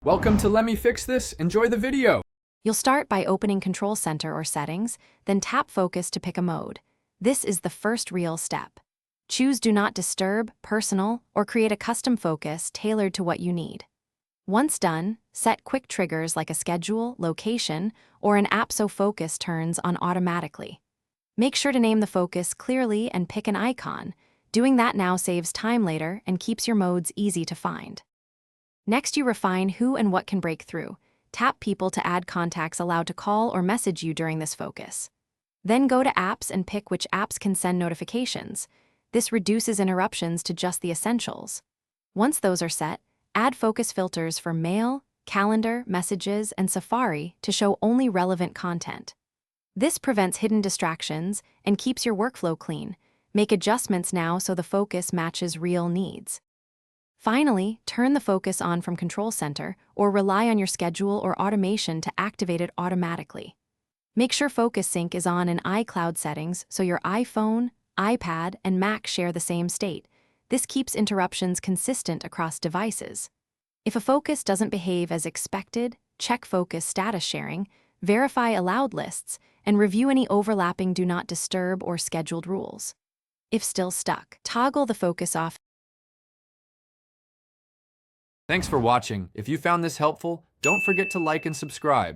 Welcome to Let Me Fix This. Enjoy the video. You'll start by opening Control Center or Settings, then tap Focus to pick a mode. This is the first real step. Choose Do Not Disturb, Personal, or create a custom focus tailored to what you need. Once done, set quick triggers like a schedule, location, or an app so focus turns on automatically. Make sure to name the focus clearly and pick an icon. Doing that now saves time later and keeps your modes easy to find. Next, you refine who and what can break through. Tap People to add contacts allowed to call or message you during this focus. Then go to Apps and pick which apps can send notifications. This reduces interruptions to just the essentials. Once those are set, add focus filters for Mail, Calendar, Messages, and Safari to show only relevant content. This prevents hidden distractions and keeps your workflow clean. Make adjustments now so the focus matches real needs. Finally, turn the focus on from Control Center or rely on your schedule or automation to activate it automatically. Make sure Focus Sync is on in iCloud settings so your iPhone, iPad, and Mac share the same state. This keeps interruptions consistent across devices. If a focus doesn't behave as expected, check focus status sharing, verify allowed lists, and review any overlapping Do Not Disturb or scheduled rules. If still stuck, toggle the focus off. Thanks for watching. If you found this helpful, don't forget to like and subscribe.